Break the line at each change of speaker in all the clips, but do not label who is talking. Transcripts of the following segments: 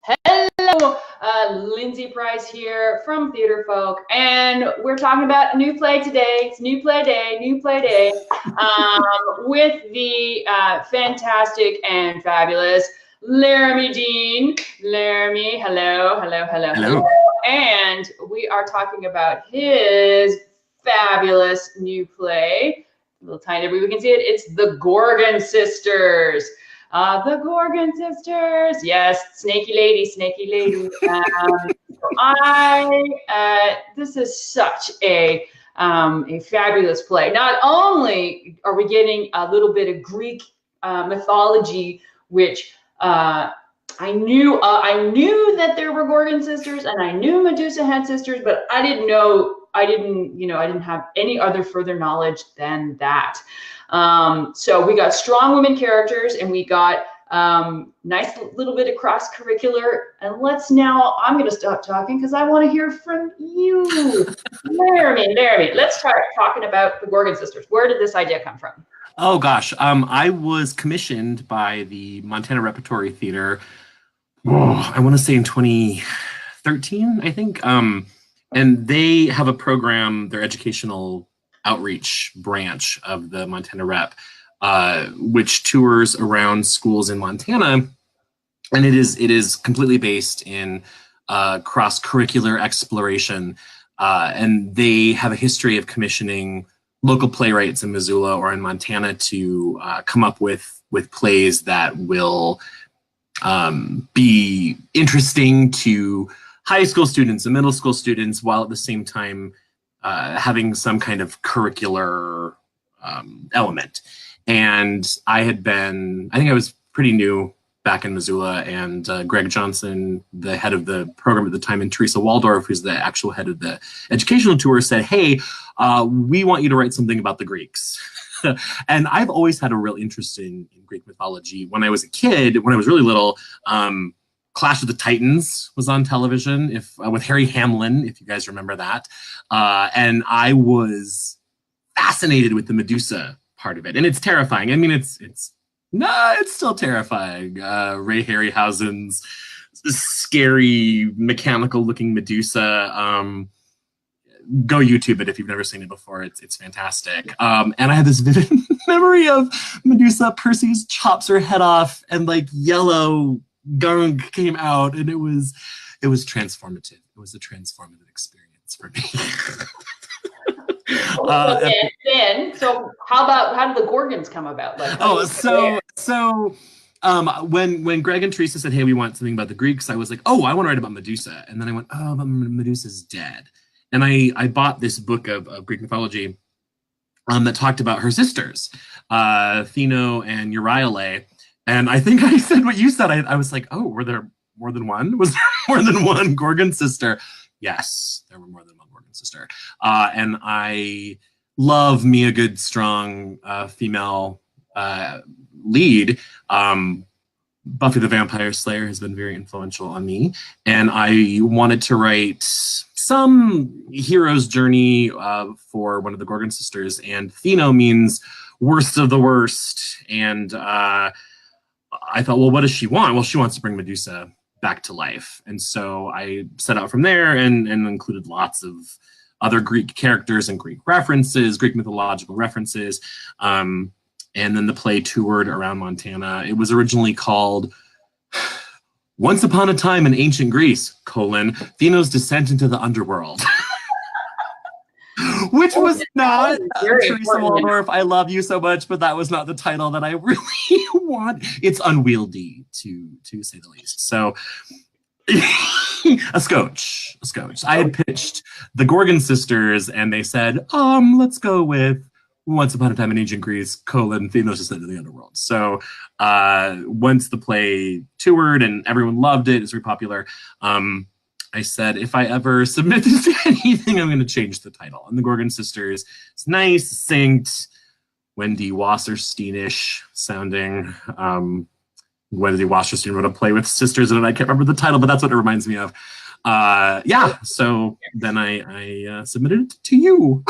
Hello, Lindsay Price here from Theater Folk, and we're talking about a new play today. It's new play day, with the fantastic and fabulous Laramie Dean. Laramie, hello. And we are talking about his fabulous new play. A little tiny, everybody can see it. It's the Gorgon Sisters. The Gorgon Sisters, yes, snaky lady. This is such a fabulous play. Not only are we getting a little bit of Greek mythology, which I knew that there were Gorgon sisters, and I knew Medusa had sisters, but I didn't have any other further knowledge than that. So we got strong women characters, and we got nice little bit of cross curricular. And I'm going to stop talking because I want to hear from you, Laramie. Let's start talking about the Gorgon Sisters. Where did this idea come from?
Oh gosh, I was commissioned by the Montana Repertory Theater. I want to say in 2013, I think. And they have a program, their educational outreach branch of the Montana Rep, which tours around schools in Montana, and it is completely based in cross-curricular exploration, and they have a history of commissioning local playwrights in Missoula or in Montana to come up with plays that will be interesting to high school students and middle school students, while at the same time having some kind of curricular element. And I think I was pretty new back in Missoula, and Greg Johnson, the head of the program at the time, and Teresa Waldorf, who's the actual head of the educational tour, said, hey, we want you to write something about the Greeks. And I've always had a real interest in Greek mythology. When I was a kid, when I was really little, Clash of the Titans was on television with Harry Hamlin, if you guys remember that. And I was fascinated with the Medusa part of it. And it's terrifying. I mean, it's still terrifying. Ray Harryhausen's scary, mechanical looking Medusa. Go YouTube it if you've never seen it before. It's fantastic. And I have this vivid memory of Medusa. Perseus chops her head off, and like yellow gunk came out, and it was transformative. It was a transformative experience for me.
So how did the Gorgons come about?
When Greg and Teresa said, hey, we want something about the Greeks, I was like, oh, I want to write about Medusa. And then I went, oh, but Medusa's dead. And I bought this book of Greek mythology that talked about her sisters, Theno and Euryale. And I think I said what you said. I was like, oh, were there more than one? Was there more than one Gorgon sister? Yes, there were more than one Gorgon sister. And I love me a good, strong female lead. Buffy the Vampire Slayer has been very influential on me. And I wanted to write some hero's journey for one of the Gorgon sisters. And Theno means worst of the worst. And I thought, well, what does she want? Well, she wants to bring Medusa back to life. And so I set out from there and included lots of other Greek characters and Greek references, Greek mythological references. And then the play toured around Montana. It was originally called Once Upon a Time in Ancient Greece, Theno's Descent into the Underworld. Which was not Teresa Waldorf. I love you so much, but that was not the title that I really want. It's unwieldy, to say the least. So, a scotch. I had pitched the Gorgon Sisters, and they said, let's go with Once Upon a Time in Ancient Greece, Theno's Descent into the Underworld. So, once the play toured and everyone loved it, it's very popular. I said, if I ever submit this to anything, I'm going to change the title. And the Gorgon Sisters, it's nice, succinct, Wendy Wasserstein-ish sounding. Wendy Wasserstein wrote a play with sisters, and I can't remember the title, but that's what it reminds me of. Yeah, so then I submitted it to you.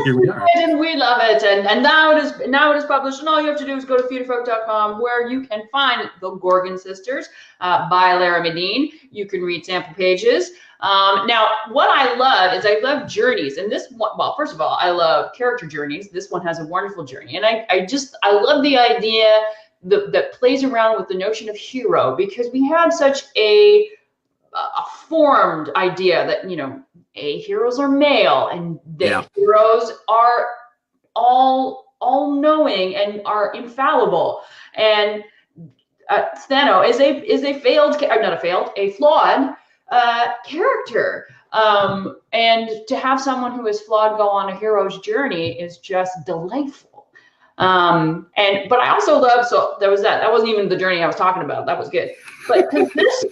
Here we are.
And we love it. And now it is published, and all you have to do is go to theaterfolk.com, where you can find the Gorgon Sisters by Laramie Dean. You can read sample pages. Now, what I love is I love journeys, and this one, well, first of all, I love character journeys. This one has a wonderful journey, and I love the idea that plays around with the notion of hero, because we have such a formed idea that, you know, heroes are male, and that heroes are all knowing and are infallible, and Steno is a flawed character, and to have someone who is flawed go on a hero's journey is just delightful. But I also love, so there was that wasn't even the journey I was talking about. That was good. But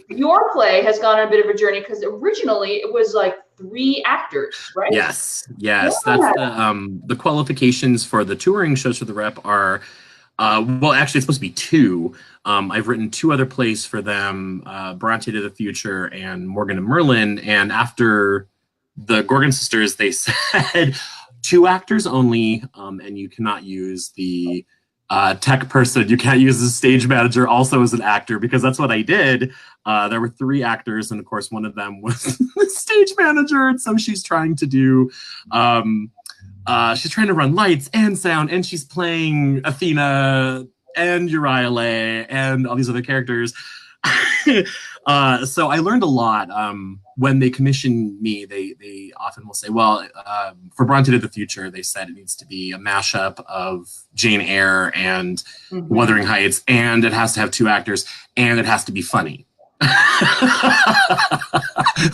your play has gone on a bit of a journey, because originally it was like 3 actors, right?
Yes.
Yeah.
That's the qualifications for the touring shows for the Rep are, well, actually it's supposed to be 2. I've written 2 other plays for them, Bronte to the Future and Morgan and Merlin. And after the Gorgon Sisters, they said 2 actors only, and you cannot use the tech person. You can't use the stage manager also as an actor, because that's what I did. There were 3 actors, and of course one of them was the stage manager, and so she's trying to do she's trying to run lights and sound, and she's playing Athena and Euryale and all these other characters. So I learned a lot. When they commission me, they often will say, well, for Bronte to the Future, they said it needs to be a mashup of Jane Eyre and Wuthering Heights, and it has to have 2 actors, and it has to be funny. I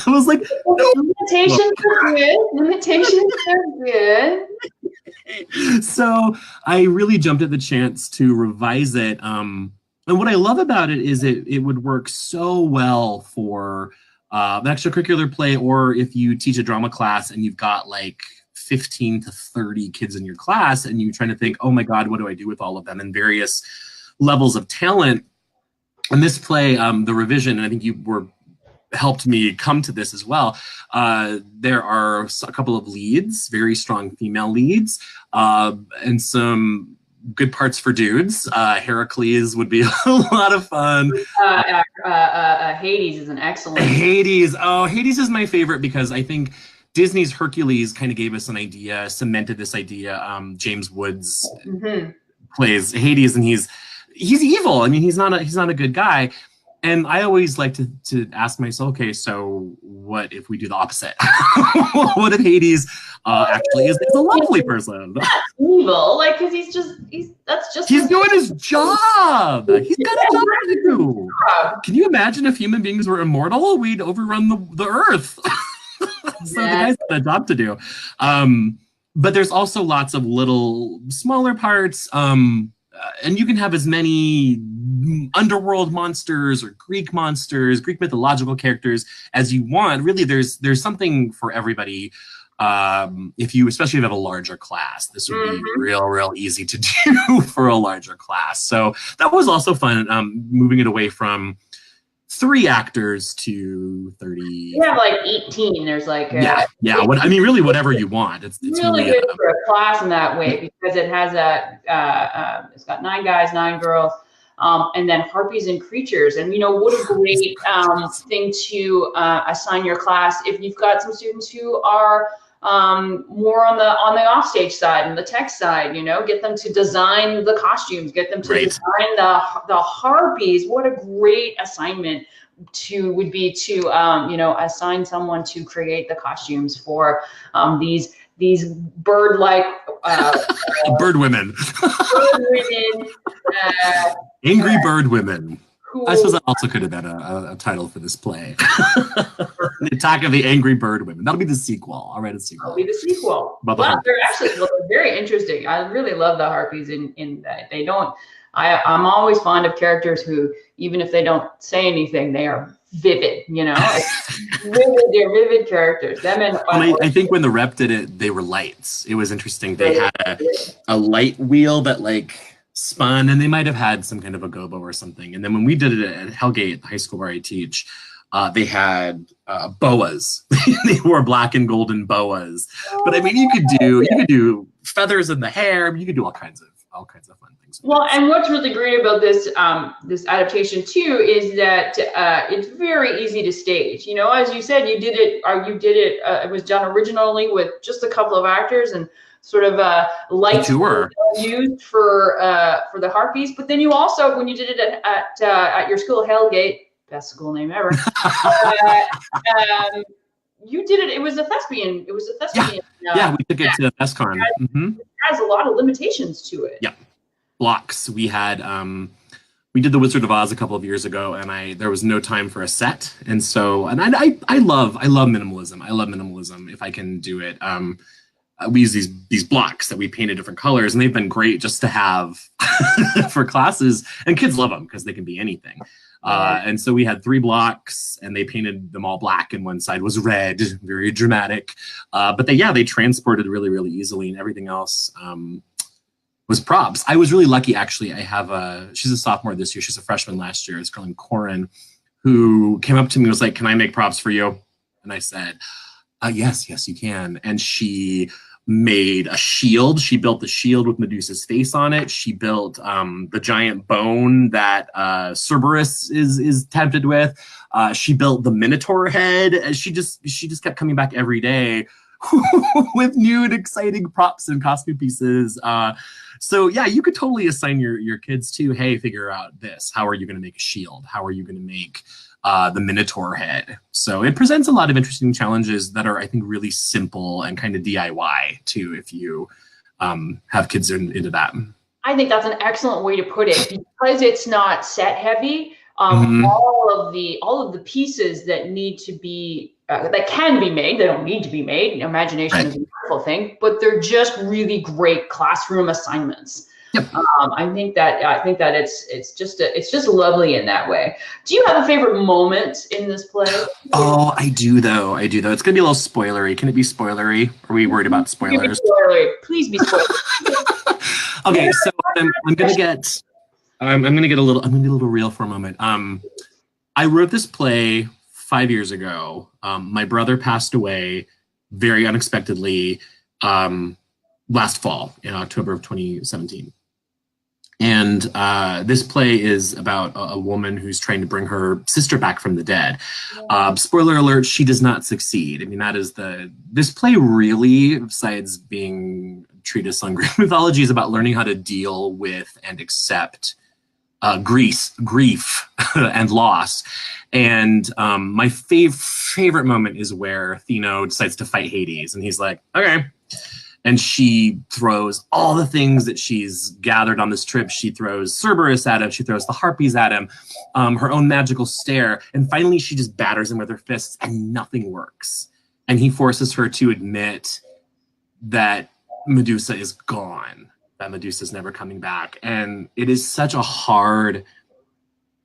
was like, no.
Limitations are good. Limitations are good.
So I really jumped at the chance to revise it. And what I love about it is it would work so well for an extracurricular play, or if you teach a drama class and you've got like 15 to 30 kids in your class, and you're trying to think, oh my God, what do I do with all of them in various levels of talent? And this play, the revision, and I think you helped me come to this as well. There are a couple of leads, very strong female leads, and some good parts for dudes. Heracles would be a lot of fun.
Hades is an excellent.
Hades. Oh, Hades is my favorite, because I think Disney's Hercules kind of gave us an idea, cemented this idea. James Woods plays Hades, and he's evil. I mean, he's not a good guy. And I always like to ask myself, okay, so what if we do the opposite? What if Hades actually is a lovely person?
Evil, like, because he's
doing his job. He's got a job to do. Can you imagine if human beings were immortal? We'd overrun the earth. So the guy's got a job to do. But there's also lots of little smaller parts. And you can have as many underworld monsters or Greek monsters, Greek mythological characters as you want. Really, there's something for everybody. Especially if you have a larger class, this would be real easy to do for a larger class. So that was also fun, moving it away from 3 actors to 30.
You have like 18. There's like
really whatever you want. It's
really good for a class in that way, because it has it's got 9 guys, 9 girls, and then harpies and creatures. And what a great thing to assign your class if you've got some students who are more on the offstage side and the tech side. Get them to design the costumes, get them to design the harpies. What a great assignment would be to assign someone to create the costumes for these bird-like
bird women. Angry bird women. I suppose that also could have been a title for this play. The Attack of the Angry Bird Women. That'll be the sequel. I'll write a sequel.
That'll be the sequel. They're very interesting. I really love the harpies in that. I'm always fond of characters who, even if they don't say anything, they are vivid, they're vivid characters.
I think when the Rep did it, they were lights. It was interesting. They had a light wheel that spun, and they might have had some kind of a gobo or something. And then when we did it at Hellgate, the high school where I teach, They had boas. They wore black and golden boas. But I mean, you could do feathers in the hair. You could do all kinds of fun things.
Well, and what's really great about this this adaptation too is that it's very easy to stage. You know, as you said, you did it. It was done originally with just a couple of actors and sort of lights used for the harpies. But then you also, when you did it at your school, Hellgate, best school name ever. You did it. It was a thespian.
Yeah, we took it to FestCon.
It has a lot of limitations to it.
Yeah, blocks. We had we did the Wizard of Oz a couple of years ago, and there was no time for a set, and I love minimalism. I love minimalism if I can do it. We use these blocks that we painted different colors, and they've been great just to have for classes, and kids love them because they can be anything. And so we had 3 blocks, and they painted them all black, and one side was red, very dramatic. But they transported really, really easily, and everything else was props. I was really lucky, actually. I have she's a sophomore this year. She's a freshman last year. It's a girl named Corin, who came up to me and was like, "Can I make props for you?" And I said, yes, you can. And she made a shield. She built the shield with Medusa's face on it. She built the giant bone that Cerberus is tempted with. She built the Minotaur head. She just kept coming back every day with new and exciting props and costume pieces. So yeah, you could totally assign your kids to, hey, figure out this. How are you going to make a shield? How are you going to make the Minotaur head? So it presents a lot of interesting challenges that are, I think, really simple and kind of DIY too, if you have kids into that.
I think that's an excellent way to put it, because it's not set heavy. All of the pieces that need to be that can be made, they don't need to be made. Imagination is a wonderful thing, but they're just really great classroom assignments.
Yep.
I think that it's just lovely in that way. Do you have a favorite moment in this play?
Oh, I do though. It's gonna be a little spoilery. Can it be spoilery? Are we worried about spoilers?
Please be spoilery.
Okay, so I'm gonna get a little real for a moment. I wrote this play 5 years ago. My brother passed away very unexpectedly last fall in October of 2017. And this play is about a woman who's trying to bring her sister back from the dead. Spoiler alert, she does not succeed. I mean, this play really, besides being a treatise on Greek mythology, is about learning how to deal with and accept grief and loss. And my favorite moment is where Athena decides to fight Hades, and he's like, okay. And she throws all the things that she's gathered on this trip. She throws Cerberus at him. She throws the harpies at him, her own magical stare. And finally, she just batters him with her fists, and nothing works. And he forces her to admit that Medusa is gone, that Medusa's never coming back. And it is such a hard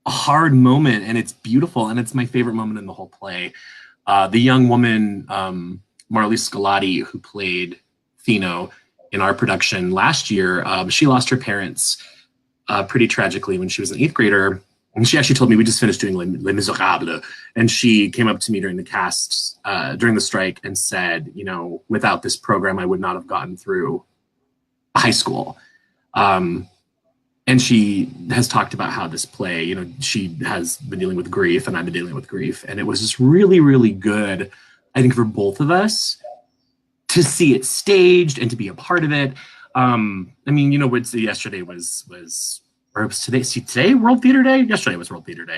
moment, and it's beautiful, and it's my favorite moment in the whole play. The young woman, Marlise Scolati, who played Thino in our production last year, she lost her parents pretty tragically when she was an 8th grader. And she actually told me, we just finished doing Les Miserables. And she came up to me during the cast, during the strike, and said, without this program, I would not have gotten through high school. And she has talked about how this play, she has been dealing with grief, and I've been dealing with grief. And it was just really, really good, I think, for both of us to see it staged and to be a part of it. Yesterday was or it was today. See, today World Theater Day. Yesterday was World Theater Day.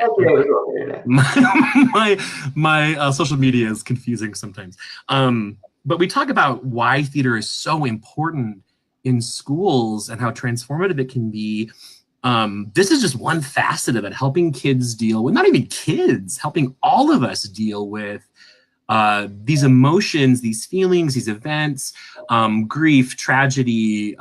My social media is confusing sometimes. But we talk about why theater is so important in schools and how transformative it can be. This is just one facet of it, helping kids deal with, not even kids, helping all of us deal with these emotions, these feelings, these events, grief, tragedy,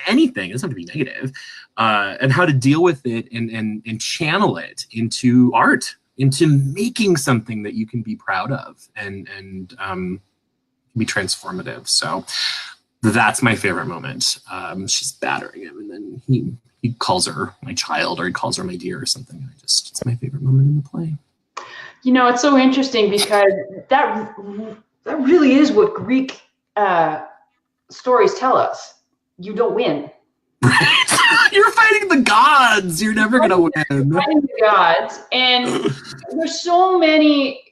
anything. It doesn't have to be negative, and how to deal with it and channel it into art, into making something that you can be proud of and be transformative. So that's my favorite moment. She's battering him, and then he calls her my child, or he calls her my dear, or something. It's my favorite moment in the play.
You know, it's so interesting because that really is what Greek stories tell us. You don't win.
You're fighting the gods. You're never gonna win.
Fighting the gods, and there's so many.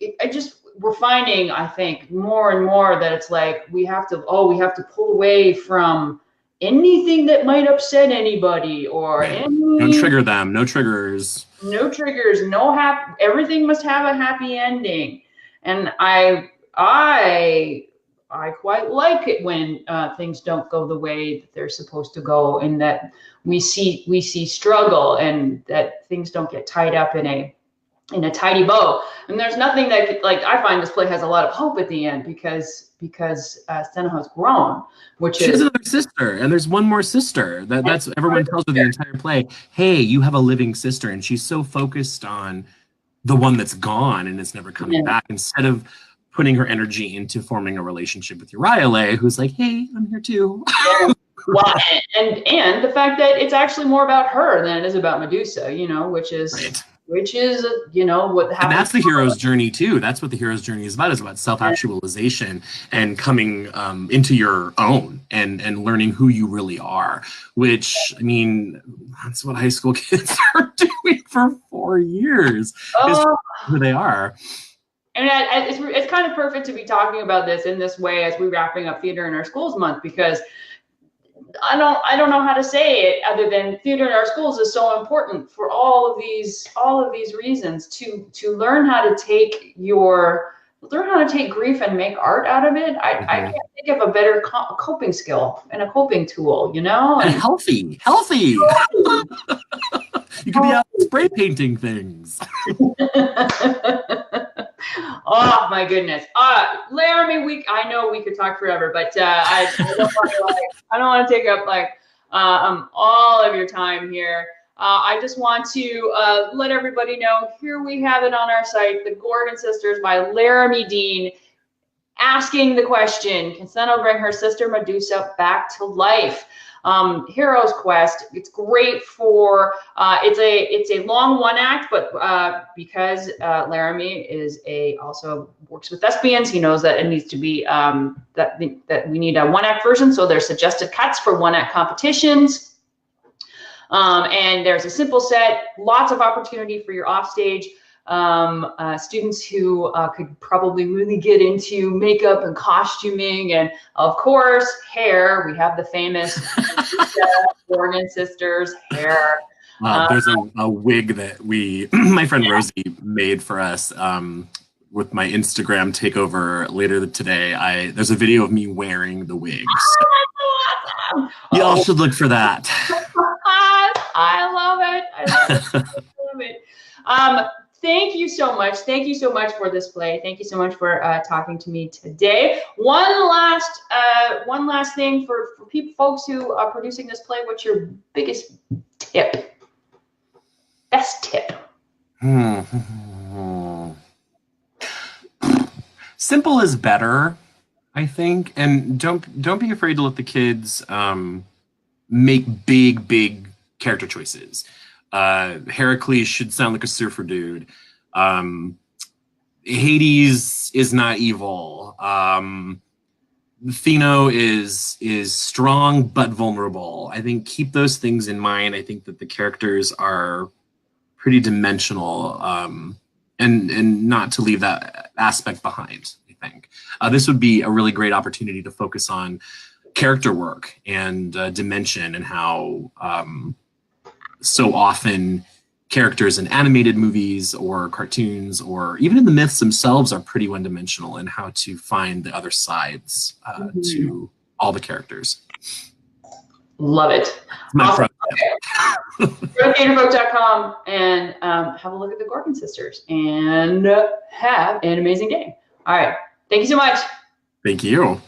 We're finding, I think, more and more that it's like we have to pull away from anything that might upset anybody or
don't trigger them. No triggers.
No triggers. Everything must have a happy ending, and I quite like it when things don't go the way that they're supposed to go, and that we see struggle, and that things don't get tied up in a tidy bow. And there's nothing that, like, I find this play has a lot of hope at the end because Stena has grown,
She has another sister, and there's one more sister. That's everyone tells her the entire play. Hey, you have a living sister, and she's so focused on the one that's gone and it's never coming back, instead of putting her energy into forming a relationship with Uriah, who's like, hey, I'm here too.
Well, and the fact that it's actually more about her than it is about Medusa, you know, which is you know, what happens.
And that's the hero's journey too. That's what the hero's journey is about self-actualization and coming into your own and learning who you really are, which, I mean, that's what high school kids are doing for 4 years, is who they are.
And it's kind of perfect to be talking about this in this way as we're wrapping up Theater in Our Schools month, because I don't know how to say it other than theater in our schools is so important for all of these reasons, to learn how to take grief and make art out of it. I can't think of a better coping skill and a coping tool, you know,
and healthy. You can be out spray painting things.
Oh my goodness, Laramie, I know we could talk forever, but I don't want to take up all of your time here. I just want to let everybody know, here we have it on our site, The Gorgon Sisters by Laramie Dean, asking the question, can Stena bring her sister Medusa back to life? Hero's Quest. It's great for it's a long one act, but because Laramie also works with thespians, he knows that it needs to be that we need a one act version. So there's suggested cuts for one act competitions, and there's a simple set, lots of opportunity for your offstage students who could probably really get into makeup and costuming, and of course hair. We have the famous Gorgon Sisters hair.
There's a wig that my friend Rosie made for us with my Instagram takeover later today. There's a video of me wearing the wig. So y'all should look for that.
I love it. I love it. Thank you so much. Thank you so much for this play. Thank you so much for talking to me today. One last thing for folks who are producing this play. What's your biggest tip? Best tip?
Simple is better, I think, and don't be afraid to let the kids make big character choices. Heracles should sound like a surfer dude. Hades is not evil. Theno is strong but vulnerable. I think keep those things in mind. I think that the characters are pretty dimensional, and not to leave that aspect behind. I think this would be a really great opportunity to focus on character work and dimension, and how so often characters in animated movies or cartoons or even in the myths themselves are pretty one-dimensional, and how to find the other sides to all the characters.
Love it. Awesome. Go to theaterfolk.com and have a look at the Gorgon Sisters and have an amazing day. All right. Thank you so much.
Thank you.